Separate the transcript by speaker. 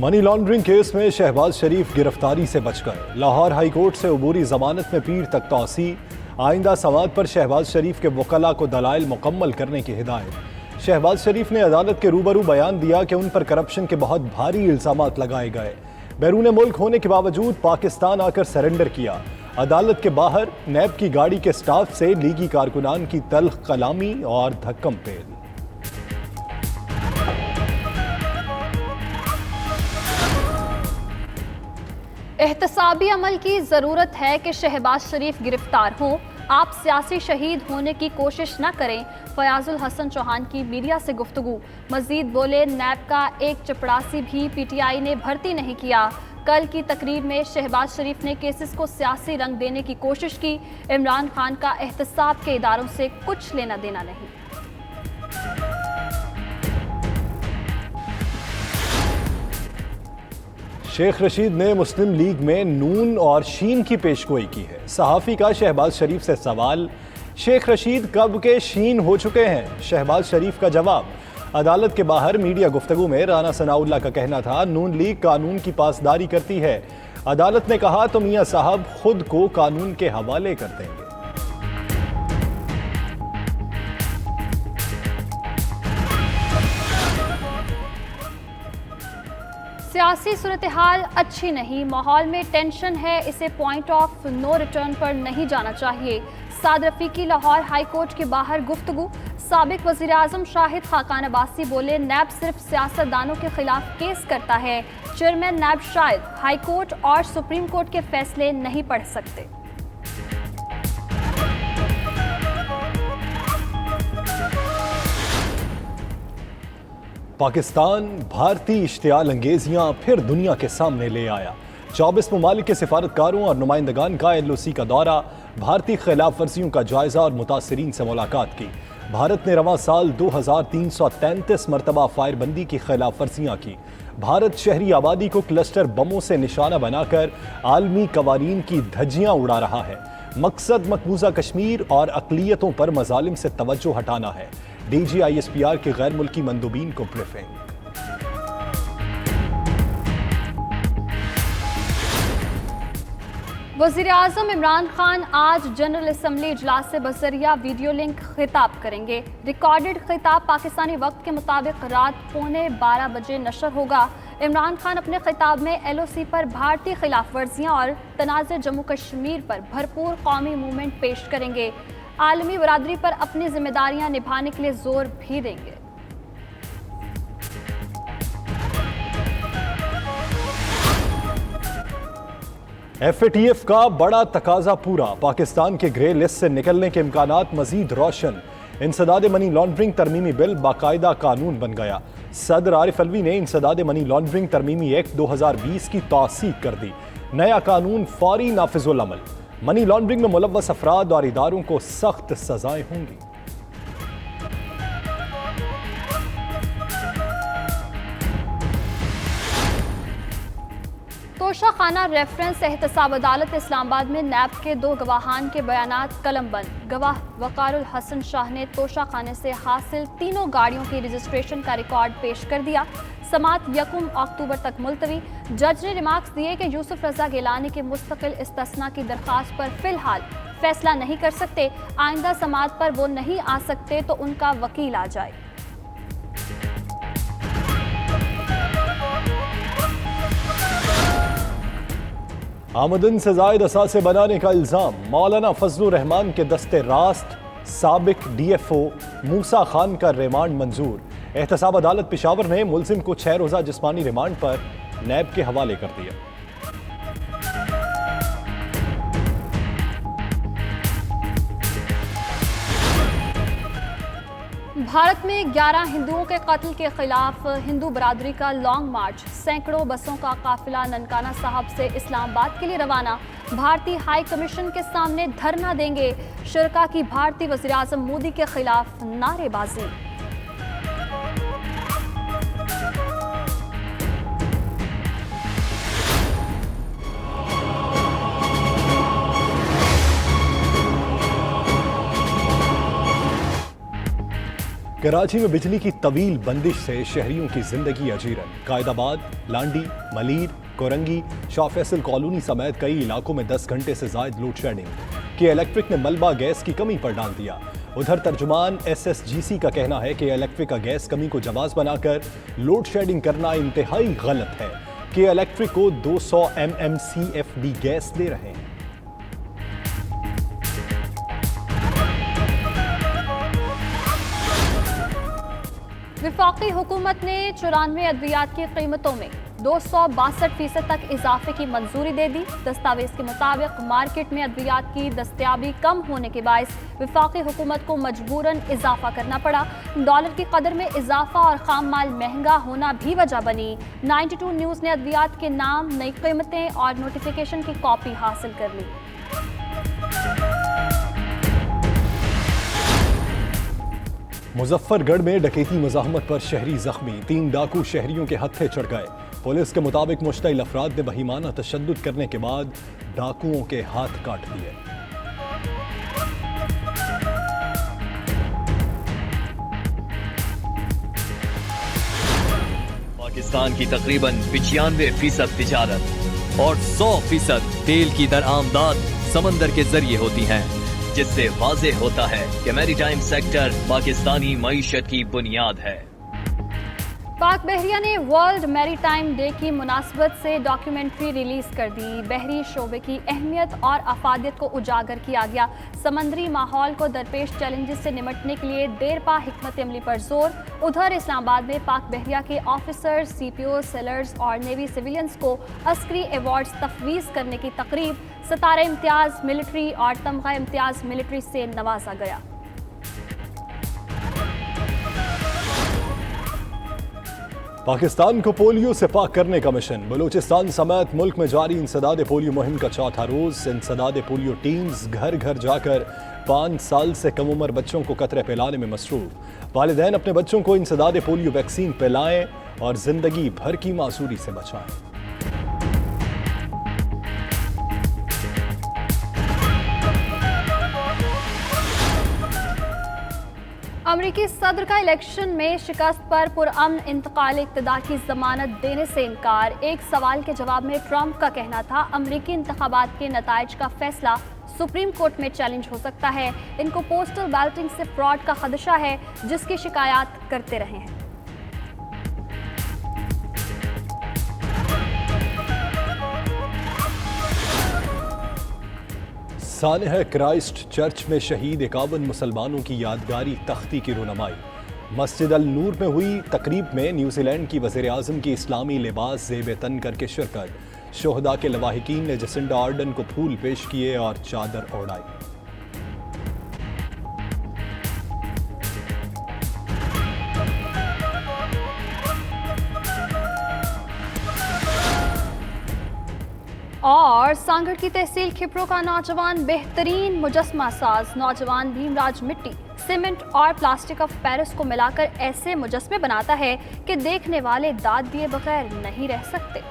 Speaker 1: Money laundering case में शहबाज शरीफ गिरफ्तारी से बच गए। लाहौर हाई कोर्ट से अबूरी जमानत में पीर तक तौसी। आइंदा समाअत पर शहबाज शरीफ के वकला को दलाइल मुकम्मल करने की हिदायत। शहबाज शरीफ ने अदालत के रूबरू बयान दिया कि उन पर करप्शन के बहुत भारी इल्जामात लगाए गए। बैरून मुल्क होने के बावजूद पाकिस्तान आकर सरेंडर किया। अदालत के बाहर नैब की गाड़ी के स्टाफ से लीगी कारकुनान की तल्ख कलामी और धक्कम पेल।
Speaker 2: एहतसाबी अमल की ज़रूरत है कि शहबाज शरीफ गिरफ्तार हों। आप सियासी शहीद होने की कोशिश न करें। फयाजुल हसन चौहान की मीडिया से गुफ्तगू। मजीद बोले, नैब का एक चपड़ासी भी पीटीआई ने भर्ती नहीं किया। कल की तकरीर में शहबाज शरीफ ने केसेस को सियासी रंग देने की कोशिश की। इमरान खान का एहतसाब के इदारों से कुछ लेना देना नहीं।
Speaker 1: शेख रशीद ने मुस्लिम लीग में नून और शीन की पेशगोई की है। सहाफ़ी का शहबाज शरीफ से सवाल, शेख रशीद कब के शीन हो चुके हैं? शहबाज शरीफ का जवाब। अदालत के बाहर मीडिया गुफ्तगू में राना सनाउल्लाह का कहना था, नून लीग कानून की पासदारी करती है। अदालत ने कहा तो मियां साहब खुद को कानून के हवाले कर देंगे।
Speaker 2: सियासी सूरत हाल अच्छी नहीं, माहौल में टेंशन है, इसे पॉइंट ऑफ नो रिटर्न पर नहीं जाना चाहिए। साद रफीकी लाहौर हाई कोर्ट के बाहर गुफ्तगू। साबिक वज़ीर आज़म शाहिद खाकान अब्बासी बोले, नैब सिर्फ सियासतदानों के खिलाफ केस करता है। चेयरमैन नैब शायद हाई कोर्ट और सुप्रीम कोर्ट के फैसले नहीं पढ़ सकते।
Speaker 1: पाकिस्तान भारतीय इश्तियाल अंगेजियां फिर दुनिया के सामने ले आया। 24 ममालिक के सिफारतकारों और नुमाइंदगान का LOC का दौरा, भारतीय खिलाफ वर्जियों का जायजा और मुतासरीन से मुलाकात की। भारत ने रवां साल 2333 मरतबा फायरबंदी की खिलाफ वर्जियां की। भारत शहरी आबादी को क्लस्टर बमों से निशाना बनाकर आलमी कवानीन की धज्जियां उड़ा रहा है। मकसद मकबूजा कश्मीर और अकलियतों पर मजालिम से तवज्जो हटाना है। DG ISPR के गैर मुल्की मंदूबीन को ब्रीफिंग।
Speaker 2: वज़ीर आज़म इमरान खान आज जनरल असम्बली इजलास से बजरिया वीडियो लिंक खिताब करेंगे। रिकॉर्डेड खिताब पाकिस्तानी वक्त के मुताबिक रात 11:15 बजे नशर होगा। इमरान खान अपने खिताब में LOC पर भारतीय खिलाफ वर्जियाँ और तनाज़े जम्मू कश्मीर पर भरपूर कौमी मूवमेंट पेश करेंगे। आलमी बरादरी पर अपनी जिम्मेदारियां निभाने के लिए जोर भी देंगे।
Speaker 1: FATF का बड़ा तकाजा पूरा, पाकिस्तान के ग्रे लिस्ट से निकलने के इम्कानात मजीद रोशन। इंसदाद मनी लॉन्ड्रिंग तरमीमी बिल बाकायदा कानून बन गया। सदर आरिफ अलवी ने इंसदाद मनी लॉन्ड्रिंग तरमीमी एक्ट 2020 की तौसीक कर दी। नया कानून फौरी नाफिजुल अमल। मनी लॉन्ड्रिंग में मुलव्वस अफराद और इदारों को सख्त सजाएं होंगी।
Speaker 2: तोशा खाना रेफरेंस एहतसाब अदालत इस्लामाबाद में नैब के 2 गवाहान के बयानात कलमबंद। गवाह वकारुल हसन शाह ने तोशा खाने से हासिल तीनों गाड़ियों की रजिस्ट्रेशन का रिकॉर्ड पेश कर दिया। समात 1 अक्टूबर तक मुलतवी। जज ने रिमार्क्स दिए कि यूसुफ रजा गिलानी के मुस्तकिल इस्तिस्ना की दरख्वास्त पर फिलहाल फैसला नहीं कर सकते। आइंदा समात पर वो नहीं आ सकते तो उनका वकील आ जाए।
Speaker 1: आमदन से जायद असासे बनाने का इल्जाम, मौलाना फजलुर रहमान के दस्ते रास्त साबिक DFO मूसा खान का रिमांड मंजूर। एहतसाब अदालत पेशावर ने मुलजिम को 6 रोज़ा जिस्मानी रिमांड पर नैब के हवाले कर दिया।
Speaker 2: भारत में 11 हिंदुओं के कत्ल के खिलाफ हिंदू बरादरी का लॉन्ग मार्च। सैकड़ों बसों का काफिला ननकाना साहब से इस्लामाबाद के लिए रवाना। भारतीय हाई कमीशन के सामने धरना देंगे। शुरका की भारतीय वज़ीर आज़म मोदी के खिलाफ नारेबाजी।
Speaker 1: कराची में बिजली की तवील बंदिश से शहरियों की जिंदगी अजीरन। कायदाबाद, लांडी, मलीर, कोरंगी, शाह फैसल कॉलोनी समेत कई इलाकों में 10 घंटे से जायद लोड शेडिंग कि इलेक्ट्रिक ने मलबा गैस की कमी पर डाल दिया। उधर तर्जुमान SSGC का कहना है कि इलेक्ट्रिक का गैस कमी को जवाज बनाकर लोड शेडिंग करना इंतहाई गलत है कि इलेक्ट्रिक को 200 mmCFD गैस दे रहे हैं।
Speaker 2: वफाकी हुकूमत ने 94 अद्वियात की कीमतों में 262% तक इजाफे की मंजूरी दे दी। दस्तावेज के मुताबिक मार्केट में अद्वियात की दस्तयाबी कम होने के बायस वफाकी हुकूमत को मजबूरन इजाफा करना पड़ा। डॉलर की कदर में इजाफा और खाम माल महंगा होना भी वजह बनी। 92 न्यूज़ ने अद्वियात के नाम, नई कीमतें और नोटिफिकेशन की कॉपी हासिल कर ली।
Speaker 1: मुजफ्फरगढ़ में डकैती मज़ाहमत पर शहरी जख्मी, 3 डाकू शहरियों के हत्थे चढ़ गए। पुलिस के मुताबिक मुश्तइल अफराद ने बहीमाना तशद्दुद करने के बाद डाकुओं के हाथ काट दिए।
Speaker 3: पाकिस्तान की तकरीबन 95% तिजारत और 100% तेल की दरआमदाद समंदर के जरिए होती है, जिससे वाज़ेह होता है कि मैरीटाइम सेक्टर पाकिस्तानी मईशत की बुनियाद है।
Speaker 2: पाक बहरिया ने वर्ल्ड मैरीटाइम डे की मुनासबत से डॉक्यूमेंट्री रिलीज कर दी। बहरी शोबे की अहमियत और अफादियत को उजागर किया गया। समंदरी माहौल को दरपेश चैलेंजेस से निमटने के लिए देरपा हिकमत अमली पर जोर। उधर इस्लामाबाद में पाक बहरिया के ऑफिसर्स, CPO, सेलर्स और नेवी सिविलियंस को अस्करी अवार्ड्स तफवीज़ करने की तकरीब, सितारा इम्तियाज़ मिलिट्री और तमगा इम्तियाज़ मिलिट्री से नवाजा गया।
Speaker 1: पाकिस्तान को पोलियो से पाक करने का मिशन। बलूचिस्तान समेत मुल्क में जारी इंसदाद पोलियो मुहिम का चौथा रोज। इंसदाद पोलियो टीम्स घर घर जाकर 5 साल से कम उम्र बच्चों को कतरे पिलाने में मसरूफ। वालिदैन अपने बच्चों को इंसदाद पोलियो वैक्सीन पिलाएं और जिंदगी भर की मासूरी से बचाएं।
Speaker 2: अमरीकी सदर का इलेक्शन में शिकस्त पर पुरअमन इंतकाल इक़्तिदार की जमानत देने से इनकार। एक सवाल के जवाब में ट्रंप का कहना था, अमरीकी इंतखाबात के नताइज का फैसला सुप्रीम कोर्ट में चैलेंज हो सकता है। इनको पोस्टल बैलेटिंग से फ्रॉड का खदशा है, जिसकी शिकायत करते रहे हैं।
Speaker 1: सानह क्राइस्ट चर्च में शहीद 51 मुसलमानों की यादगारी तख्ती की रुनमाई। मस्जिद अल नूर में हुई तकरीब में न्यूजीलैंड की वज़ीर आज़म की इस्लामी लिबास ज़ेब तन करके शिरकत। शोहदा के लवाहिकीन ने जसिंडा आर्डन को फूल पेश किए और चादर ओढ़ाई।
Speaker 2: और सांगड़ की तहसील खिपरो का नौजवान बेहतरीन मुजस्मा साज। नौजवान भीमराज मिट्टी, सीमेंट और प्लास्टिक ऑफ पेरिस को मिलाकर ऐसे मुजस्मे बनाता है कि देखने वाले दाद दिए बगैर नहीं रह सकते।